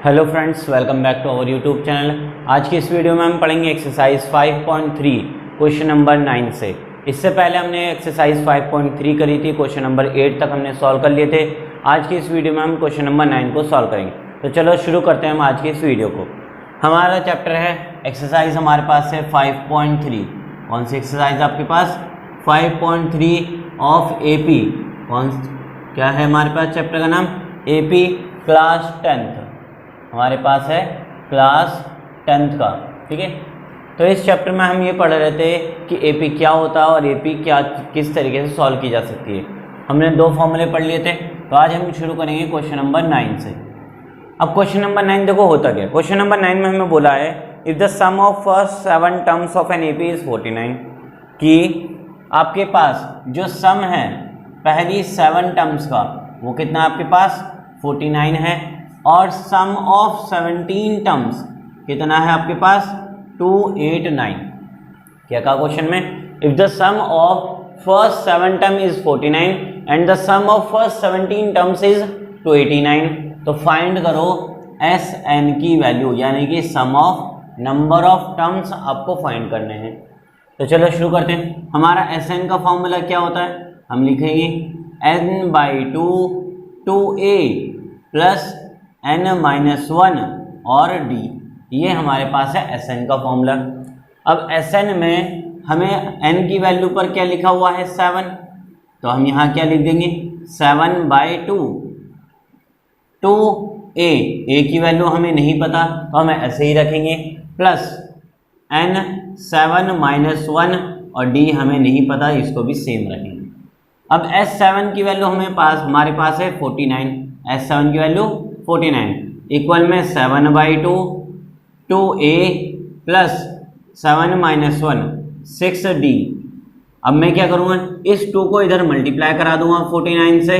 Hello friends, welcome back to our YouTube channel. आज की इस वीडियो में हम पढ़ेंगे एक्सरसाइज 5.3 क्वेश्चन नंबर 9 से। इससे पहले हमने एक्सरसाइज 5.3 करी थी, क्वेश्चन नंबर 8 तक हमने सॉल्व कर लिए थे। आज की इस वीडियो में हम क्वेश्चन नंबर 9 को सॉल्व करेंगे। तो चलो शुरू करते हैं हम आज की इस वीडियो को। हमारा चैप्टर है एक्सरसाइज, हमारे पास है 5.3। कौन सी एक्सरसाइज आपके पास? 5.3 ऑफ AP। क्या है हमारे पास चैप्टर का नाम? AP class 10th। हमारे पास है क्लास 10th का, ठीक है। तो इस चैप्टर में हम ये पढ़ रहे थे कि AP क्या होता है और AP क्या किस तरीके से सॉल्व की जा सकती है। हमने दो फॉर्मूले पढ़ लिए थे। तो आज हम शुरू करेंगे क्वेश्चन नंबर 9 से। अब क्वेश्चन नंबर 9 देखो होता क्या। क्वेश्चन नंबर 9 में हमें बोला है if the sum of first 7 terms of an AP is 49, कि आपके पास जो सम है पहली 7 टर्म्स का वो कितना आपके पास 49 है, और सम ऑफ 17 टर्म्स कितना है आपके पास 289। क्या कहा क्वेश्चन में? If the sum of first 7 term is 49 and the sum of first 17 terms is 289, तो फाइंड करो Sn की वैल्यू, यानी कि sum of number of terms आपको फाइंड करने हैं। तो चलो शुरू करते हैं। हमारा Sn का फॉर्मूला क्या होता है? हम लिखेंगे n/2 2a प्लस n-1 और d। ये हमारे पास है Sn का फॉर्मूला। अब Sn में हमें n की वैल्यू पर क्या लिखा हुआ है 7, तो हम यहाँ क्या लिख देंगे 7/2 2a। a की वैल्यू हमें नहीं पता तो हम ऐसे ही रखेंगे, प्लस n 7-1 और d हमें नहीं पता, इसको भी सेम रखेंगे। अब S7 की वैल्यू हमारे पास है 49। S7 की वैल्यू 49 इक्वल में 7/2 2a प्लस 7-1 6d। अब मैं क्या करूँगा, इस 2 को इधर मल्टीप्लाई करा दूंगा 49 से,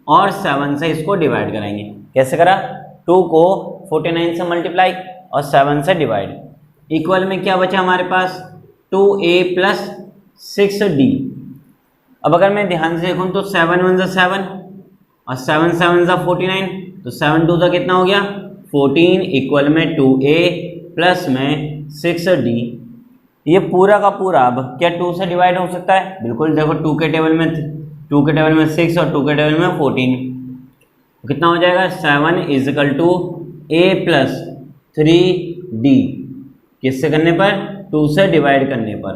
और 7 से इसको डिवाइड कराएंगे। कैसे करा? 2 को 49 से मल्टीप्लाई और 7 से डिवाइड, इक्वल में क्या बचा हमारे पास 2a प्लस 6d। अब अगर मैं ध्यान से देखूँ तो 7-1 7 और 7-7 49, तो 7-2 कितना हो गया 14 इक्वल में 2a प्लस में 6d। ये पूरा का पूरा अब क्या 2 से डिवाइड हो सकता है? बिल्कुल। देखो 2 के टेबल में 6 और 2 के टेबल में 14, कितना हो जाएगा 7 = a प्लस 3d। किससे करने पर? 2 से डिवाइड करने पर।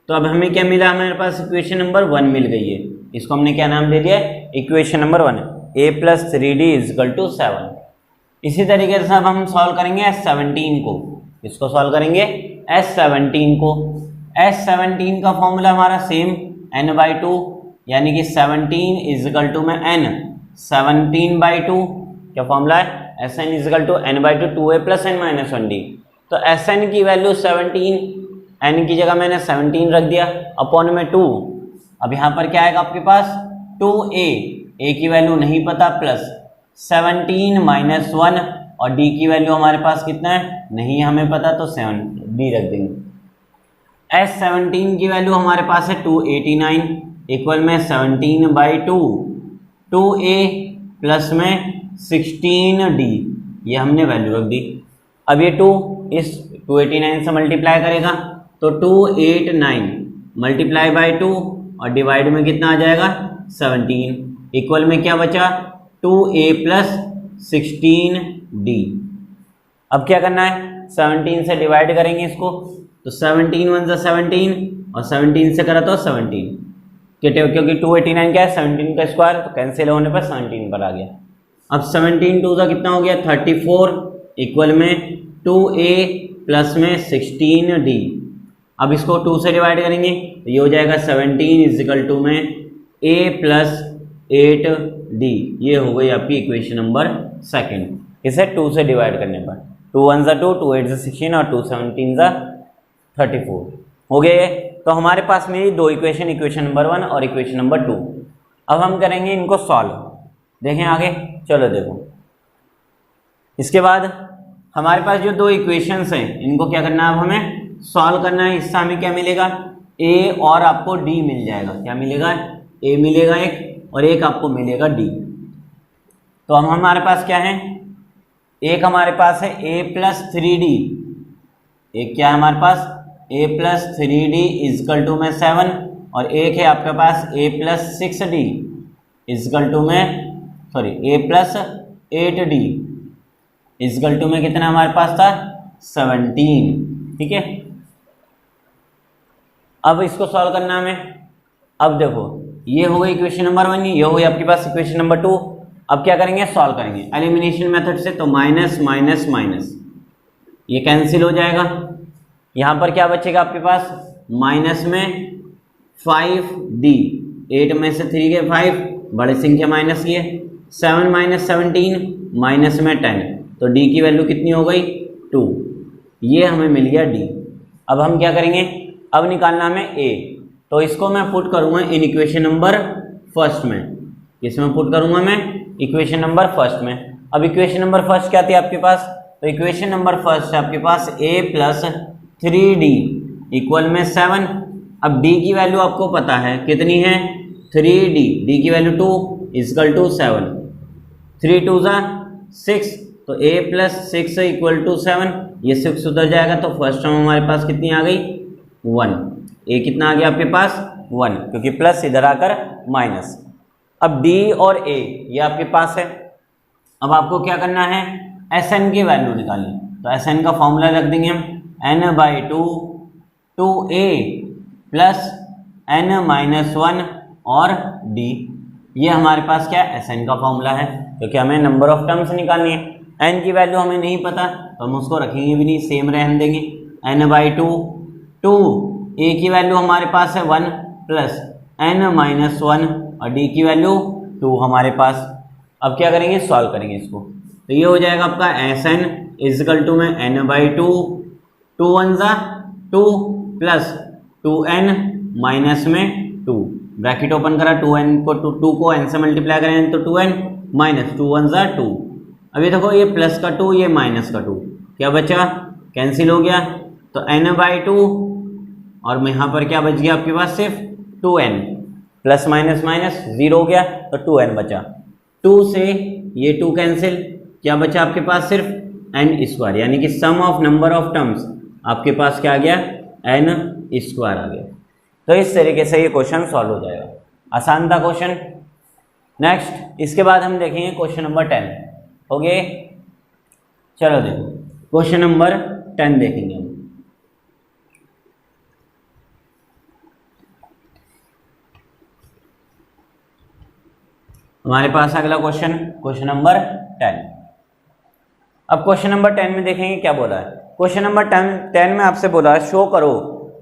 तो अब हमें क्या मिला? हमारे पास इक्वेशन नंबर 1 मिल गई है। इसको हमने क्या नाम दे दिया है? Equation number 1, a plus 3d = 7। इसी तरीके से अब हम सॉल्व करेंगे S17 को। इसको सॉल्व करेंगे S17 को। S17 का फॉर्मूला हमारा सेम n/2, यानी कि 17 = में n 17/2। क्या फॉर्मूला है? Sn = n/2 2a plus n-1d। तो Sn की वैल्यू 17, n की जगह मैंने 17 रख दिया अपॉन में 2। अब यहाँ पर क्या आएगा आपके पास 2a, a की वैल्यू नहीं पता, प्लस 17-1 और d की वैल्यू हमारे पास कितना है नहीं हमें पता, तो 7d रख देंगे। S17 की वैल्यू हमारे पास है 289 इक्वल में 17/2 2a प्लस में 16d। ये हमने वैल्यू रख दी। अब ये 2 इस 289 से मल्टीप्लाई करेगा तो 289 मल्टीप्लाई बाई 2 और डिवाइड में कितना आ जाएगा 17 इक्वल में क्या बचा 2a प्लस 16d। अब क्या करना है? 17 से डिवाइड करेंगे इसको, तो 17-1 17 और 17 से करा तो 17, क्योंकि 289 क्या है 17 का स्क्वायर, तो कैंसिल होने पर 17 पर आ गया। अब 17-2 कितना हो गया 34 इक्वल में 2a प्लस में 16d। अब इसको 2 से डिवाइड करेंगे तो ये हो जाएगा 17 = में a प्लस 8d। ये हो गई आपकी इक्वेशन नंबर 2। इसे 2 से डिवाइड करने पर 2 1 2 2 8 16 और 2 17 34 हो गए। तो हमारे पास में दो इक्वेशन, इक्वेशन नंबर 1 और इक्वेशन नंबर 2। अब हम करेंगे इनको सॉल्व। देखें आगे, चलो देखो। इसके बाद हमारे पास जो दो इक्वेशंस हैं इनको क्या करना है? अब हमें सॉल्व करना है। इससे हमें क्या मिलेगा a और आपको d मिल जाएगा। क्या मिलेगा? a मिलेगा एक और एक आपको मिलेगा d। तो अब हमारे पास क्या है एक हमारे पास है ए प्लस 3d, एक क्या है हमारे पास a plus 3d is equal to में 7, और एक है आपके पास a plus 6d is equal to में a plus 8d is equal to में कितना हमारे पास था 17। ठीक है, अब इसको सॉल्व करना हमें। अब देखो ये हो गई इक्वेशन नंबर 1, ये हो गई आपके पास इक्वेशन नंबर 2। अब क्या करेंगे, सॉल्व करेंगे एलिमिनेशन मेथड से। तो माइनस माइनस माइनस ये कैंसिल हो जाएगा, यहाँ पर क्या बचेगा आपके पास, माइनस में 5d, 8 में से 3 गए 5, बड़ी संख्या माइनस की है, 7 माइनस 17 माइनस में 10, तो d की वैल्यू कितनी हो गई 2, ये हमें मिल गया d। अब हम क्या करेंगे, अब निकालना हमें a, तो इसको मैं पुट करूँगा इन इक्वेशन नंबर फर्स्ट में, इसमें पुट करूँगा मैं इक्वेशन नंबर फर्स्ट में। अब इक्वेशन नंबर फर्स्ट क्या थी आपके पास, तो इक्वेशन नंबर फर्स्ट है आपके पास a प्लस 3d इक्वल में 7। अब d की वैल्यू आपको पता है कितनी है 3d, d की वैल्यू 2 इजकल टू 7, 3 2 6, तो a प्लस 6 इक्वल टू 7, ये 6 उधर जाएगा तो फर्स्ट टर्म हमारे पास कितनी आ गई 1, a कितना आ गया आपके पास 1, क्योंकि प्लस इधर आकर माइनस। अब d और a ये आपके पास है। अब आपको क्या करना है, Sn की वैल्यू निकालनी, तो Sn का फॉर्मूला रख देंगे हम n/2 2a plus n minus 1 और d, ये हमारे पास क्या है Sn का फॉर्मूला है, क्योंकि हमें नंबर ऑफ टर्म्स निकालनी है। n की वैल्यू हमें नहीं पता तो हम उसको रखेंगे भी नहीं, सेम रहने देंगे, n/2 2, a की वैल्यू हमारे पास है 1 प्लस n माइनस 1 और d की वैल्यू 2 हमारे पास। अब क्या करेंगे, सॉल्व करेंगे इसको, तो ये हो जाएगा आपका Sn इजकल टू में n/2 2 1 2 प्लस 2n माइनस में 2, ब्रैकेट ओपन करा, 2n को 2 को n से मल्टीप्लाई करें तो 2n माइनस 2 1 2। अभी देखो ये प्लस का 2 ये माइनस का 2, क्या बचा, कैंसिल हो गया, तो n/2 और यहाँ पर क्या बच गया आपके पास सिर्फ 2n, प्लस माइनस माइनस 0 हो गया तो 2n बचा, 2 से ये 2 कैंसिल, क्या बचा आपके पास सिर्फ n², यानी कि sum of number of terms आपके पास क्या आ गया n² आ गया। तो इस तरीके से ये क्वेश्चन सॉल्व हो जाएगा, आसान था क्वेश्चन। नेक्स्ट इसके बाद हम देखेंगे क्वेश्चन नंबर 10, हो गए, चलो देखो क्वेश्चन नंबर 10 देखेंगे हम। हमारे पास अगला क्वेश्चन, क्वेश्चन नंबर 10। अब क्वेश्चन नंबर 10 में देखेंगे क्या बोला है। क्वेश्चन नंबर 10 में आपसे बोला है शो करो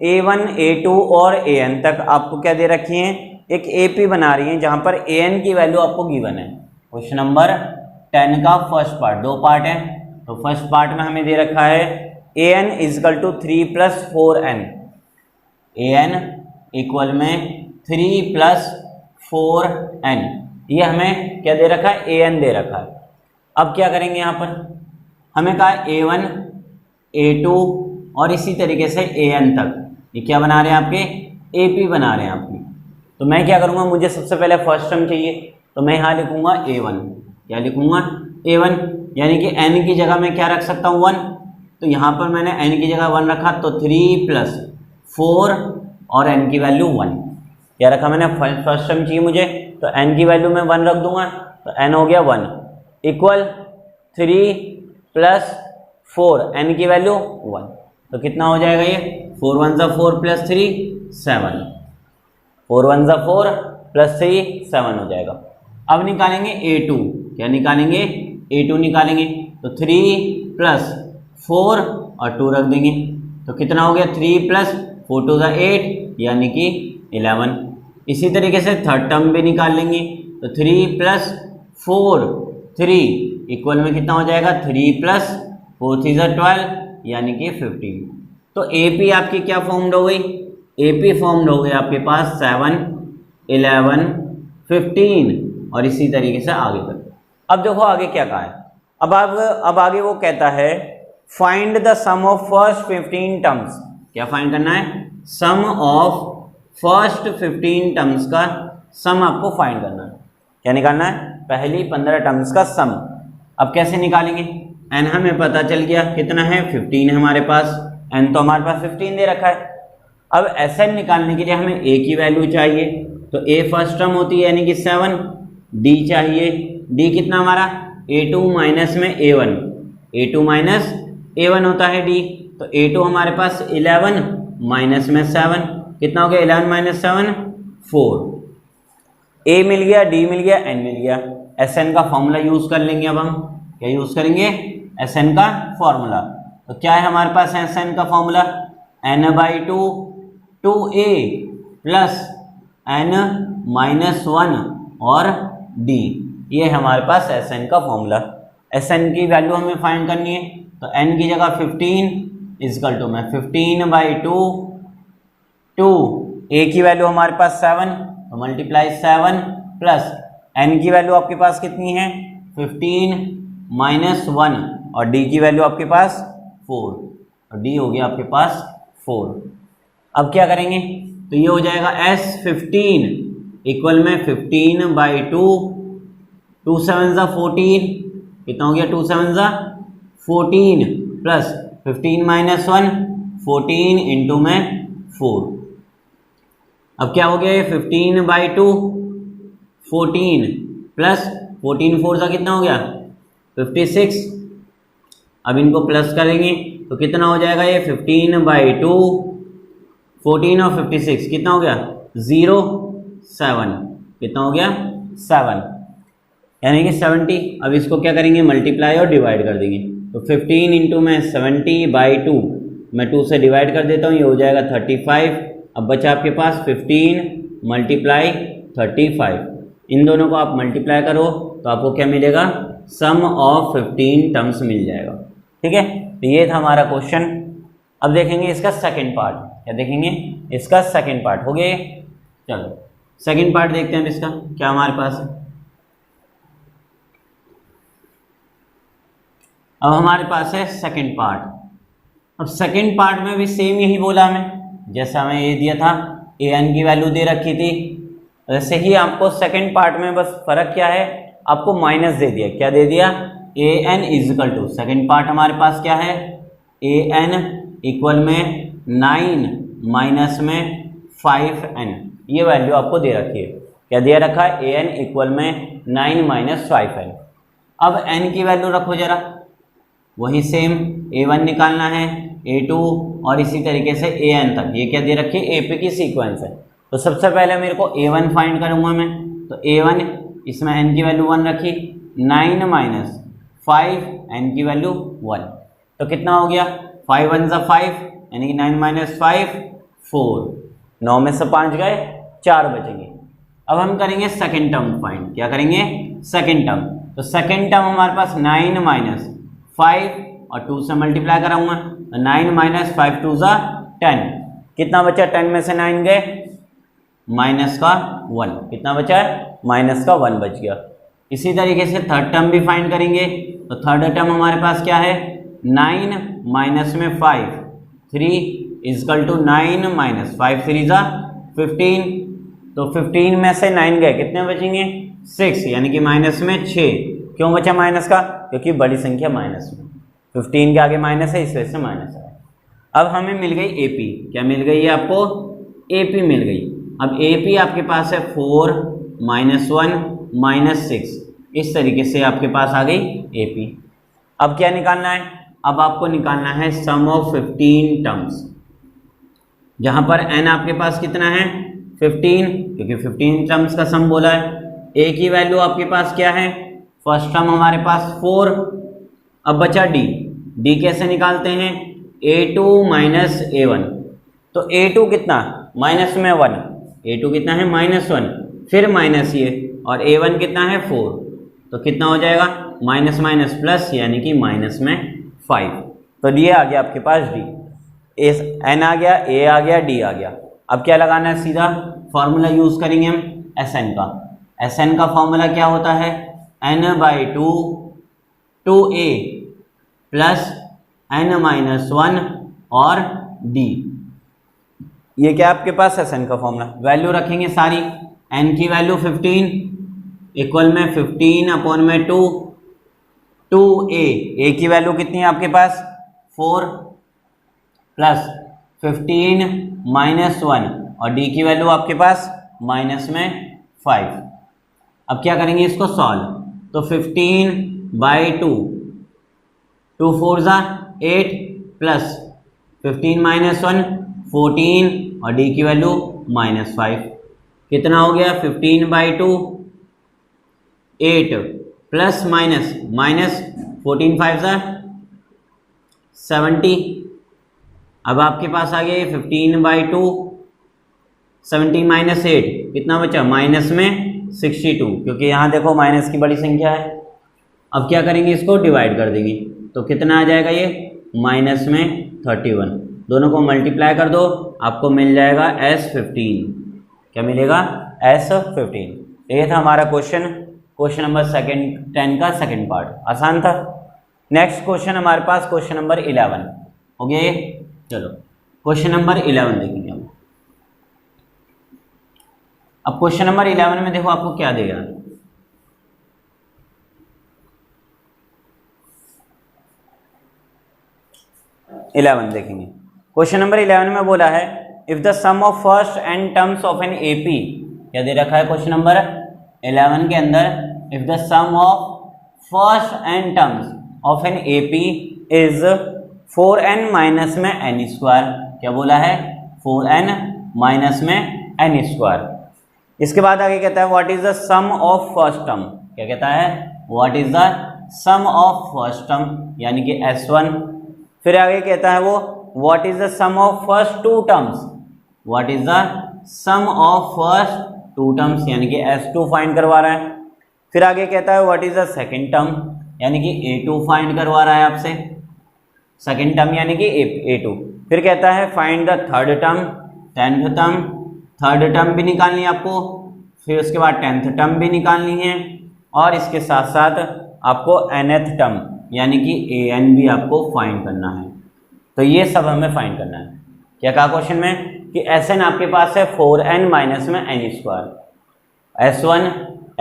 a1 a2 और an तक आपको क्या दे रखी है, एक AP बना रही है जहां पर an की वैल्यू आपको गिवन है। क्वेश्चन नंबर 10 का फर्स्ट पार्ट, 2 पार्ट है, तो फर्स्ट पार्ट में हमें दे रखा है an is equal to 3 plus 4n, an equal में 3 प्लस 4n, ये हमें क्या दे रखा है an दे रखा है। अब क्या करेंगे, यहाँ पर हमें कहा a1 a2 और इसी तरीके से an तक, ये क्या बना रहे हैं आपके AP बना रहे हैं आपकी। तो मैं क्या करूँगा, मुझे सबसे पहले फर्स्ट टर्म चाहिए, तो मैं यहाँ लिखूँगा a1, क्या लिखूँगा a1, यानी कि n की जगह मैं क्या रख सकता हूँ 1, तो यहाँ पर मैंने n की जगह 1 रखा, तो 3 प्लस 4 और n की वैल्यू 1, क्या रखा मैंने, फर्स्ट टर्म चाहिए मुझे, तो n की वैल्यू मैं 1 रख दूंगा, तो n हो गया 1 इक्वल 3 प्लस 4, n की वैल्यू 1, तो कितना हो जाएगा ये 4 1 4 प्लस 3 7, 4 1 4 प्लस 3 7 हो जाएगा। अब निकालेंगे a2, क्या निकालेंगे a2 निकालेंगे, तो 3 प्लस 4 और 2 रख देंगे, तो कितना हो गया 3 प्लस 4 2 8 यानी कि 11। इसी तरीके से थर्ड टर्म भी निकाल लेंगे, तो 3 प्लस 4 3 इक्वल में कितना हो जाएगा 3 प्लस 4 3 12 यानी कि 15। तो AP आपकी क्या फॉर्म्ड हो गई, AP फॉर्म्ड हो गई आपके पास 7 11 15 और इसी तरीके से आगे तक। अब देखो आगे क्या कहा है, अब आगे वो कहता है find the sum of first 15 terms, क्या फाइंड करना है, सम ऑफ फर्स्ट 15 टर्म्स का सम आपको फाइंड करना है। क्या निकालना है, पहली 15 टर्म्स का सम। अब कैसे निकालेंगे, n हमें पता चल गया कितना है 15 है हमारे पास, n तो हमारे पास 15 दे रखा है। अब Sn निकालने के लिए हमें a की वैल्यू चाहिए, तो a फर्स्ट टर्म होती है यानी कि 7, d चाहिए, d कितना हमारा a2 माइनस में a1, a2 माइनस a1 होता है d, तो a2 हमारे पास 11 माइनस में 7, कितना हो गया 11 माइनस 7 4, a मिल गया, d मिल गया, n मिल गया। Sn का फॉर्मूला यूज कर लेंगे, अब हम क्या यूज करेंगे Sn का फॉर्मूला। तो क्या है हमारे पास Sn का formula, n/2 2a plus n minus 1 और d, ये है हमारे पास Sn का फॉर्मूला। Sn की वैल्यू हमें फाइंड करनी है, तो n की जगह 15 इजकल टू में 15/2 2, a की वैल्यू हमारे पास 7 तो मल्टीप्लाई 7 प्लस n की वैल्यू आपके पास कितनी है 15 माइनस 1 और d की वैल्यू आपके पास 4, और d हो गया आपके पास 4। अब क्या करेंगे, तो ये हो जाएगा S15 इक्वल में 15/2, 2 7 ज़ा 14, कितना हो गया 2 7 ज़ा 14 प्लस 15 माइनस 1 14 इंटू में 4। अब क्या हो गया ये 15/2 14 प्लस 14 4 ज़ा कितना हो गया 56। अब इनको प्लस करेंगे तो कितना हो जाएगा ये 15/2 14 और 56 कितना हो गया 0 7, कितना हो गया 7 यानी कि 70। अब इसको क्या करेंगे मल्टीप्लाई और डिवाइड कर देंगे, तो 15 इंटू में 70/2 मैं 2 से डिवाइड कर देता हूँ, ये हो जाएगा 35। अब बचा आपके पास 15 मल्टीप्लाई 35, इन दोनों को आप मल्टीप्लाई करो तो आपको क्या मिलेगा सम ऑफ 15 टर्म्स मिल जाएगा। ठीक है, तो ये था हमारा क्वेश्चन। अब देखेंगे इसका सेकंड पार्ट, क्या देखेंगे इसका सेकंड पार्ट हो गया। चलो सेकंड पार्ट देखते हैं इसका क्या हमारे पास है। अब हमारे पास है सेकंड पार्ट। अब सेकंड पार्ट में भी सेम यही बोला हमें, जैसा हमें ये दिया था an की वैल्यू दे रखी थी, वैसे ही आपको सेकंड पार्ट में बस फर्क क्या है आपको माइनस दे दिया। क्या दे दिया an is equal to, second part हमारे पास क्या है an इक्वल में 9 माइनस में 5n, ये वैल्यू आपको दे रखी है। क्या दिया रखा है an इक्वल में 9 माइनस 5n। अब n की वैल्यू रखो जरा, वही सेम a1 निकालना है a2 और इसी तरीके से an तक, ये क्या दे रखी है AP की सीक्वेंस है। तो सबसे पहले मेरे को a1 फाइंड करूंगा मैं, तो a1 इसमें n की वैल्यू 1 रखी, 9 माइनस 5 n की वैल्यू 1, तो कितना हो गया 5 1 ज़ा 5 यानी कि 9 माइनस 5 4, 9 में से 5 गए 4 बचेंगे। अब हम करेंगे सेकेंड टर्म फाइंड, क्या करेंगे सेकेंड टर्म। तो सेकेंड टर्म हमारे पास 9 माइनस 5 और 2 से मल्टीप्लाई कराऊंगा, तो 9 माइनस 5 2 ज़ा 10, कितना बचा 10 में से 9 गए माइनस का 1, कितना बचा है माइनस का 1 बच गया। इसी तरीके से थर्ड टर्म भी फाइंड करेंगे, तो थर्ड टर्म हमारे पास क्या है 9 माइनस में 5 3 इजकल टू 9 माइनस 5 3 ज़ा 15, तो 15 में से 9 गए कितने बचेंगे 6 यानी कि माइनस में 6। क्यों बचा माइनस का, क्योंकि बड़ी संख्या माइनस में, 15 के आगे माइनस है इस वजह से माइनस है। अब हमें मिल गई AP, क्या मिल गई है आपको AP मिल गई। अब AP आपके पास है 4 माइनस 1 माइनस 6, इस तरीके से आपके पास आ गई AP। अब क्या निकालना है, अब आपको निकालना है सम ऑफ 15 टर्म्स, जहां पर n आपके पास कितना है 15, क्योंकि 15 टर्म्स का सम बोला है। A की वैल्यू आपके पास क्या है, फर्स्ट टर्म हमारे पास 4, अब बचा D कैसे निकालते हैं A2 माइनस A1, तो A2 कितना माइनस में 1, A2 कितना है -1, फिर माइनस ये, और A1 कितना है 4, तो कितना हो जाएगा माइनस माइनस प्लस यानी कि माइनस में 5, तो ये आ गया आपके पास D, n आ गया, A आ गया, D आ गया। अब क्या लगाना है, सीधा फॉर्मूला यूज करेंगे हम Sn का। Sn का फॉर्मूला क्या होता है n/2 2a plus n minus 1 और D, ये क्या आपके पास Sn का फॉर्मूला। वैल्यू रखेंगे सारी, n की वैल्यू 15 इक्वल में 15 अपॉन में 2 2a, a की वैल्यू कितनी है आपके पास 4 प्लस 15 माइनस 1 और d की वैल्यू आपके पास माइनस में 5। अब क्या करेंगे इसको सॉल्व, तो 15/2, 2 4 ज़ा 8 प्लस 15 माइनस 1 14 और d की वैल्यू -5। कितना हो गया 15/2 8 प्लस माइनस 14 5 ज़ा 70। अब आपके पास आ गया 15/2 17 माइनस 8 कितना बचा माइनस में 62, क्योंकि यहाँ देखो माइनस की बड़ी संख्या है। अब क्या करेंगे इसको डिवाइड कर देंगे, तो कितना आ जाएगा ये माइनस में 31। दोनों को मल्टीप्लाई कर दो, आपको मिल जाएगा S15। क्या मिलेगा S15। ये था हमारा क्वेश्चन नंबर 10 का सेकंड पार्ट। आसान था। नेक्स्ट क्वेश्चन हमारे पास क्वेश्चन नंबर 11 हो गया ये। चलो क्वेश्चन नंबर 11 देखेंगे हम। अब क्वेश्चन नंबर 11 में देखो आपको क्या देगा। देखेंगे क्वेश्चन नंबर 11 में बोला है if the sum of first n terms of an AP. क्या दे रखा है क्वेश्चन नंबर 11 के अंदर, if the sum of first n terms of an AP is 4n minus में n स्क्वायर। क्या बोला है 4n माइनस में n स्क्वायर। इसके बाद आगे कहता है what is the sum of first term. क्या कहता है what is the sum of first term यानी कि S1। फिर आगे कहता है वो what is the sum of first two terms, what is the sum of first two terms यानी कि S2 फाइंड करवा रहा है। फिर आगे कहता है what is the second term यानी कि A2 फाइंड करवा रहा है आपसे, सेकंड टर्म यानी कि A2। फिर कहता है find the third term, 10th term, third term भी निकालनी है आपको, फिर उसके बाद 10th टर्म भी निकालनी है और इसके साथ साथ आपको nth टर्म यानी कि an भी आपको फाइंड करना है। तो ये सब हमें फाइंड करना है। क्या कहा क्वेश्चन में कि Sn आपके पास है 4n माइनस में n स्क्वायर, S1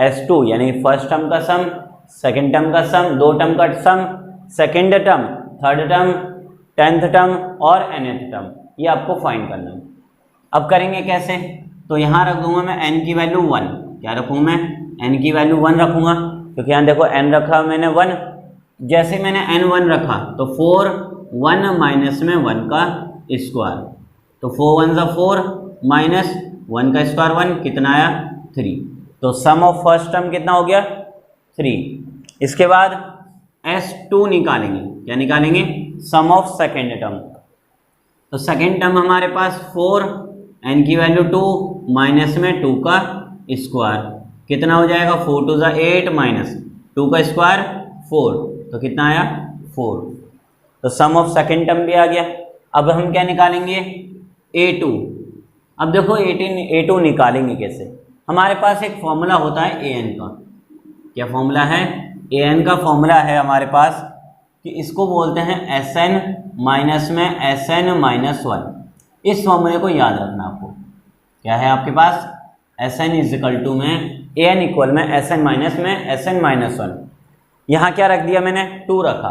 S2 यानी फर्स्ट टर्म का सम, सेकंड टर्म का सम, दो टर्म का sum, second term, third term, 10th term और nth टर्म, ये आपको फाइंड करना है। अब करेंगे कैसे, तो यहाँ रख दूंगा मैं n की वैल्यू 1। क्या रखूँगा मैं n की वैल्यू 1 रखूँगा, क्योंकि यहाँ देखो n रखा मैंने 1। जैसे मैंने n1 रखा तो 4 1 माइनस में 1 का स्क्वायर, तो 4 1 4 माइनस 1 का स्क्वायर 1 कितना आया 3। तो सम ऑफ फर्स्ट टर्म कितना हो गया 3। इसके बाद S2 निकालेंगे। क्या निकालेंगे सम ऑफ सेकेंड टर्म। तो सेकेंड टर्म हमारे पास 4 n की वैल्यू 2 माइनस में 2 का स्क्वायर कितना हो जाएगा 4 2 ज़ा 8 माइनस 2 का स्क्वायर 4, तो कितना आया 4। तो सम ऑफ सेकेंड टर्म भी आ गया। अब हम क्या निकालेंगे A2। अब देखो A2 निकालेंगे कैसे, हमारे पास एक फॉर्मूला होता है an का। क्या फॉर्मूला है an का फॉर्मूला है हमारे पास कि इसको बोलते हैं Sn माइनस में Sn माइनस 1। इस फॉर्मूले को याद रखना आपको। क्या है आपके पास Sn इजिकल टू में an इक्वल में Sn माइनस में Sn माइनस 1। यहाँ क्या रख दिया मैंने 2 रखा,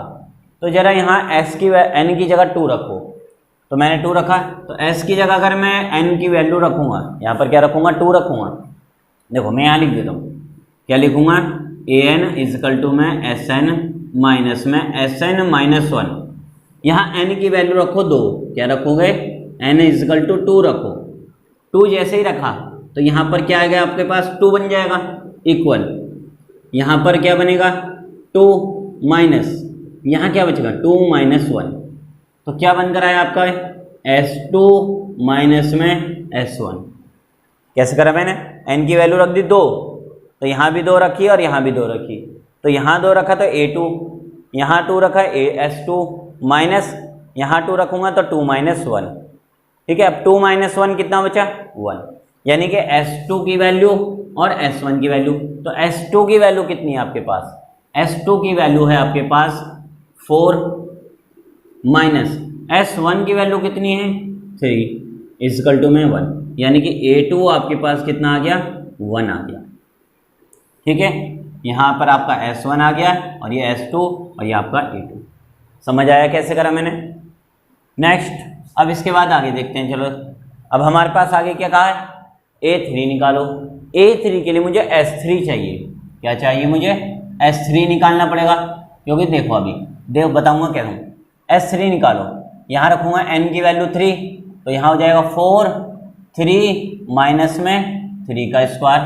तो जरा यहाँ s की n की जगह 2 रखो, तो मैंने 2 रखा। तो s की जगह अगर मैं n की वैल्यू रखूँगा, यहाँ पर क्या रखूँगा 2 रखूँगा। देखो मैं यहाँ लिख देता हूँ, क्या लिखूँगा an इजिकल टू में Sn माइनस में Sn माइनस 1। यहाँ n की वैल्यू रखो 2। क्या रखोगे n इजिकल टू 2 रखो। 2 जैसे ही रखा तो यहाँ पर क्या आएगा आपके पास 2 बन जाएगा इक्वल, यहाँ पर क्या बनेगा 2 माइनस, यहाँ क्या बचेगा 2 माइनस 1। तो क्या बनकर आया आपका S2 माइनस में S1। कैसे करा मैंने n की वैल्यू रख दी 2, तो यहाँ भी 2 रखी और यहाँ भी 2 रखी। तो यहाँ 2 रखा तो A2, यहाँ 2 रखा S2 माइनस यहाँ 2 रखूँगा तो 2 माइनस 1। ठीक है, अब 2 माइनस 1 कितना बचा 1, यानी कि S2 की वैल्यू और S1 की वैल्यू। तो S2 की वैल्यू कितनी है आपके पास, S2 की वैल्यू है आपके पास 4 माइनस S1 की वैल्यू कितनी है 3 इजकल टू में 1, यानी कि A2 आपके पास कितना आ गया 1 आ गया। ठीक है, यहाँ पर आपका S1 आ गया और ये S2 और ये आपका A2। समझ आया कैसे करा मैंने? नेक्स्ट अब इसके बाद आगे देखते हैं। चलो अब हमारे पास आगे क्या कहा है, A3 निकालो। A3 के लिए मुझे S3 चाहिए। क्या चाहिए मुझे? S3 निकालना पड़ेगा, क्योंकि देखो अभी देखो बताऊंगा क्या हूँ। S3 निकालो, यहाँ रखूँगा n की वैल्यू 3, तो यहाँ हो जाएगा 4, 3 माइनस में 3 का स्क्वायर,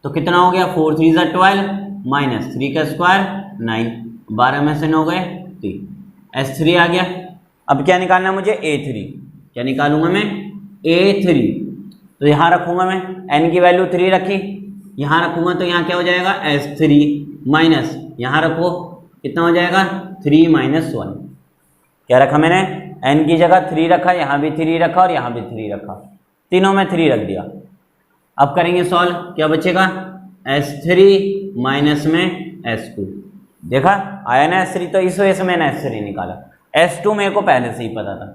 तो कितना हो गया 4 3 = 12 माइनस 3 का स्क्वायर 9, 12 में से 9 गए 3, S3 आ गया। अब क्या निकालना मुझे? A3। क्या निकालूंगा मैं? A3। तो यहाँ रखूँगा मैं, n की वैल्यू 3 रखी, यहाँ रखूँगा तो यहाँ क्या हो जाएगा S3 माइनस यहाँ रखो कितना हो जाएगा 3 माइनस 1। क्या रखा मैंने? n की जगह 3 रखा, यहाँ भी 3 रखा और यहाँ भी 3 रखा, तीनों में 3 रख दिया। अब करेंगे सॉल्व, क्या बचेगा S3 माइनस में S2। देखा आया ना S3, तो इस वजह से मैंने S3 निकाला। S2 मेरे को पहले से ही पता था।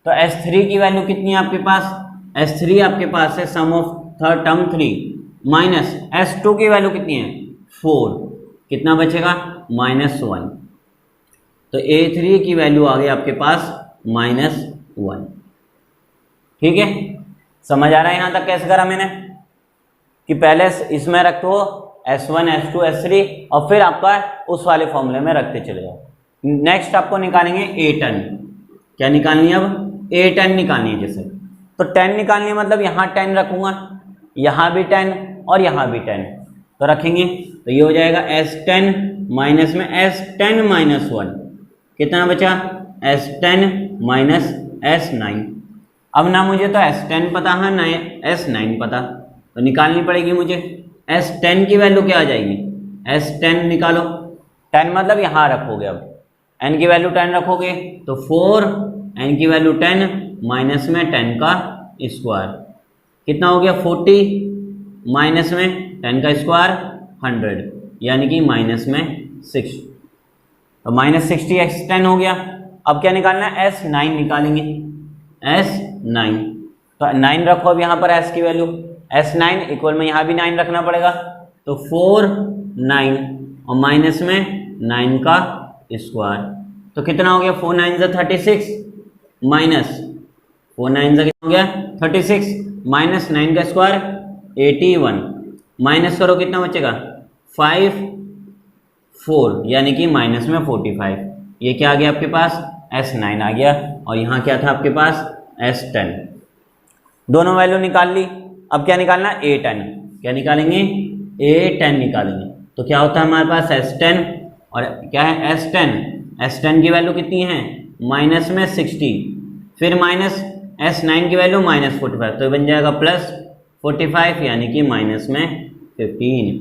तो S3 की वैल्यू कितनी है आपके पास? S3 आपके पास है sum of third term 3 minus S2 की वैल्यू कितनी है 4, कितना बचेगा -1। तो A3 की वैल्यू आ गई आपके पास -1। ठीक है, समझ आ रहा है यहाँ तक कैसे करा मैंने? कि पहले इसमें रखो S1 S2 S3 और फिर आपका उस वाले फॉर्मूले में रखते चले जाओ। नेक्स्ट आपको निकालेंगे A10। क्या निकालनी है? अब A10 निकालनी है। जैसे तो 10 निकालनी है, मतलब यहाँ 10 रखूँगा, यहाँ भी 10 और यहाँ भी 10, तो रखेंगे तो ये हो जाएगा S10 माइनस में S10 माइनस 1, कितना बचा S10 माइनस S9। अब ना मुझे तो S10 पता है ना S9 पता, तो निकालनी पड़ेगी मुझे। S10 की वैल्यू क्या आ जाएगी? S10 निकालो, 10 मतलब यहाँ रखोगे, अब n की वैल्यू 10 रखोगे तो 4, n की वैल्यू 10 माइनस में 10 का स्क्वायर, कितना हो गया 40 माइनस में 10 का स्क्वायर 100, यानी कि माइनस में 6, तो -60 x10 हो गया। अब क्या निकालना है? S9 निकालेंगे। S9 तो 9 रखो अब यहाँ पर S की वैल्यू, S9 इक्वल में यहाँ भी 9 रखना पड़ेगा, तो 4 9 और माइनस में 9 का स्क्वायर, तो कितना हो गया 4 9 = 36 माइनस 4 9 = कितना हो गया 36 माइनस 9 का स्क्वायर 81, माइनस करो कितना बचेगा 5 4, यानी कि माइनस में 45। ये क्या आ गया आपके पास? S9 आ गया, और यहाँ क्या था आपके पास S10। दोनों वैल्यू निकाल ली। अब क्या निकालना? A10। क्या निकालेंगे? A10 निकालेंगे। तो क्या होता है हमारे पास S10 और क्या है S10। S10 की वैल्यू कितनी है? माइनस में 60, फिर माइनस S9 की वैल्यू -45, तो बन जाएगा +45, यानी कि माइनस में 15।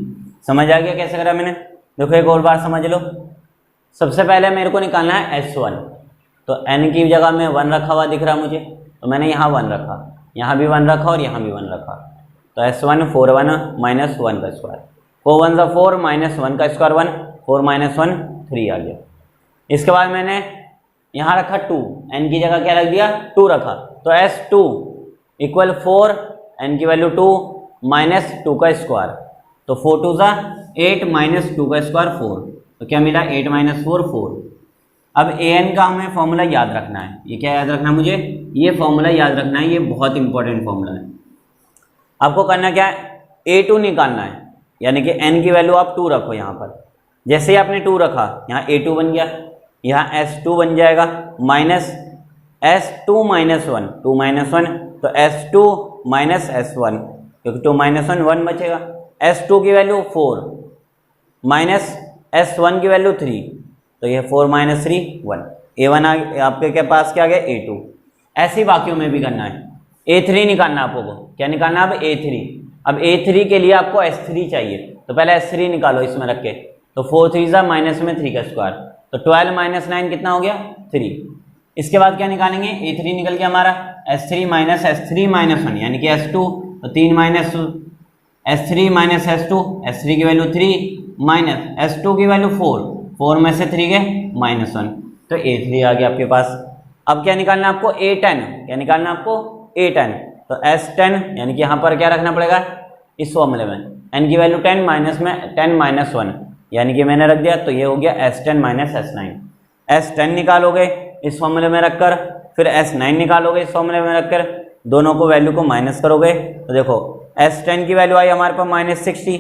समझ आ गया कैसे करा मैंने? देखो एक और बार समझ लो। सबसे पहले मेरे को निकालना है S1, तो n की जगह में 1 रखा हुआ दिख रहा मुझे, तो मैंने यहाँ 1 रखा, यहाँ भी 1 रखा और यहाँ भी 1 रखा, तो S1 4 1 माइनस 1 का स्क्वायर, 4 1 = 4 माइनस 1 का स्क्वायर 1, 4 माइनस 1 3 आ गया। इसके बाद मैंने यहाँ रखा 2, n की जगह क्या रख दिया 2 रखा, तो S2 इक्वल 4, n की वैल्यू 2 माइनस 2 का स्क्वायर, तो 4 2 = 8 माइनस 2 का स्क्वायर 4, तो क्या मिला 8 माइनस 4 4। अब an का हमें फॉर्मूला याद रखना है। ये क्या याद रखना है मुझे? ये फॉर्मूला याद रखना है, ये बहुत इंपॉर्टेंट फॉर्मूला है। आपको करना क्या है? A2 निकालना है, यानी कि n की वैल्यू आप 2 रखो यहाँ पर। जैसे ही आपने 2 रखा, यहाँ A2 बन गया, यहाँ S2 बन जाएगा माइनस S2 माइनस 1, 2 माइनस 1, तो S2 माइनस S1, क्योंकि 2 माइनस 1 1 बचेगा। S2 की वैल्यू 4 माइनस S1 की वैल्यू 3, तो ये 4 माइनस 3 1, A1 आपके के पास क्या आ गया A2। ऐसे ही बाकियों में भी करना है। A3 निकालना आपको, क्या निकालना है अब A3। अब A3 के लिए आपको S3 चाहिए, तो पहले S3 निकालो इसमें रख के, तो 4 3 = माइनस में 3 का स्क्वायर, तो 12 माइनस 9 कितना हो गया 3। इसके बाद क्या निकालेंगे? A3 निकल गया हमारा S3 माइनस S3 माइनस 1, यानी कि S2, तो 3 minus S3 minus S2, S3 की वैल्यू 3 माइनस S2 की वैल्यू 4, 4 में से 3 गए -1, तो A3 आ गया आपके पास। अब क्या निकालना है आपको? A10। क्या निकालना है आपको? A10, तो S10, यानी कि यहाँ पर क्या रखना पड़ेगा इस फॉर्मूले में n की वैल्यू 10 माइनस में 10 माइनस 1 यानी कि मैंने रख दिया, तो ये हो गया S10 माइनस S9। S10 निकालोगे इस फॉर्मूले में रखकर, फिर S9 निकालोगे इस फॉर्मूले में रखकर, दोनों को वैल्यू को माइनस करोगे तो देखो S10 की वैल्यू आई हमारे पास -60,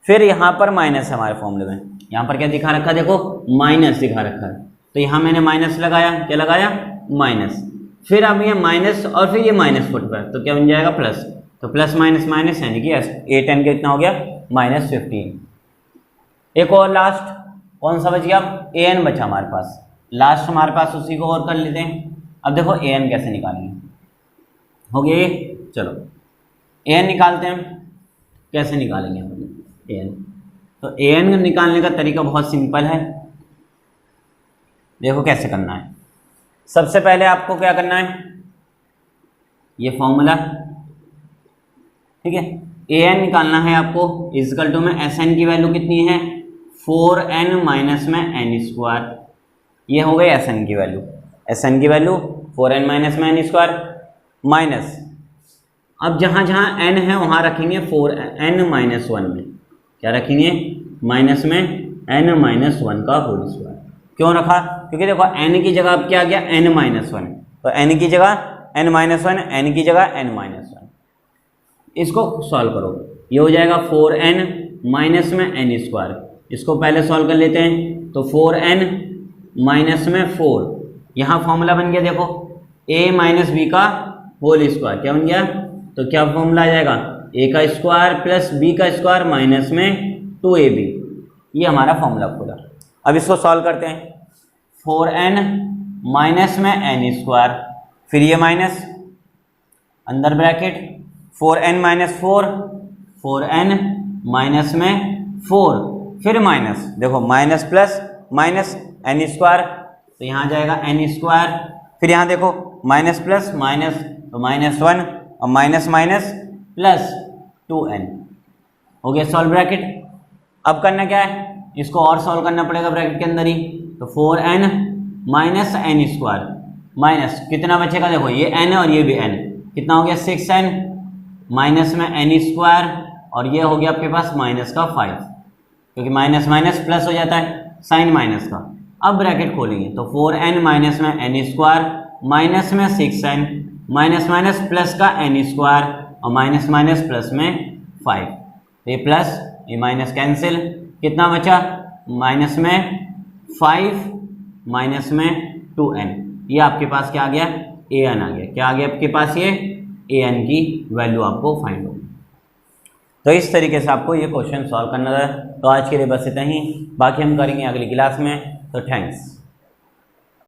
फिर यहाँ पर माइनस है हमारे फॉर्मूले में, यहाँ पर क्या दिखा रखा है, देखो माइनस दिखा रखा है, तो यहाँ मैंने माइनस लगाया, क्या लगाया, माइनस, फिर अब ये माइनस और फिर ये माइनस फुट पर, तो क्या बन जाएगा प्लस, तो प्लस माइनस माइनस यानी कि A10 का कितना हो गया -15। एक और लास्ट कौन सा बच गया, अब AN बचा हमारे पास, लास्ट हमारे पास उसी को और कर लेते हैं। अब देखो AN कैसे निकालेंगे, हो गया ये, चलो AN निकालते हैं, कैसे निकालेंगे हम AN, तो AN निकालने का तरीका बहुत सिंपल है, देखो कैसे करना है। सबसे पहले आपको क्या करना है, ये फॉर्मूला, ठीक है, AN निकालना है आपको, इजकल टू में SN की वैल्यू कितनी है 4n माइनस में n², ये हो गई SN की वैल्यू, SN की वैल्यू 4n माइनस में n² माइनस, अब जहाँ जहाँ n है वहाँ रखेंगे 4n माइनस 1 में, क्या रखेंगे, माइनस में n माइनस 1 का होल स्क्वायर। क्यों रखा, क्योंकि देखो n की जगह अब क्या आ गया n माइनस 1, तो n की जगह n माइनस 1, n की जगह n माइनस 1, इसको सॉल्व करो, ये हो जाएगा 4n माइनस में n², इसको पहले सॉल्व कर लेते हैं, तो 4n माइनस में 4, यहाँ फॉर्मूला बन गया देखो a माइनस बी का होल स्क्वायर, क्या बन गया, तो क्या फॉर्मूला आ जाएगा, a का स्क्वायर प्लस b का स्क्वायर माइनस में 2ab, ये हमारा फॉर्मूला पूरा। अब इसको सॉल्व करते हैं, 4n माइनस में n², फिर ये माइनस अंदर bracket 4n minus 4, 4n minus में 4, फिर माइनस, देखो माइनस प्लस माइनस n², तो यहाँ जाएगा n², फिर यहाँ देखो माइनस प्लस माइनस, तो -1 और माइनस माइनस प्लस 2n, हो गया सॉल्व ब्रैकेट। अब करना क्या है, इसको और सॉल्व करना पड़ेगा ब्रैकेट के अंदर ही, तो 4n माइनस n² माइनस कितना बचेगा, देखो ये n और ये भी n, कितना हो गया 6n माइनस में n², और ये हो गया आपके पास माइनस का 5, क्योंकि माइनस माइनस प्लस हो जाता है साइन माइनस का। अब ब्रैकेट खोलेंगे तो 4n माइनस में n² माइनस में 6n माइनस माइनस प्लस का n² और माइनस माइनस प्लस में 5, ये प्लस ये माइनस कैंसिल, कितना बचा, माइनस में 5 माइनस में 2n, ये आपके पास क्या आ गया, an आ गया, क्या आ गया आपके पास, ये an की वैल्यू आपको फाइंड होगी। तो इस तरीके से आपको ये क्वेश्चन सॉल्व करना है। तो आज के लिए बस इतना ही, बाकी हम करेंगे अगली क्लास में। तो थैंक्स।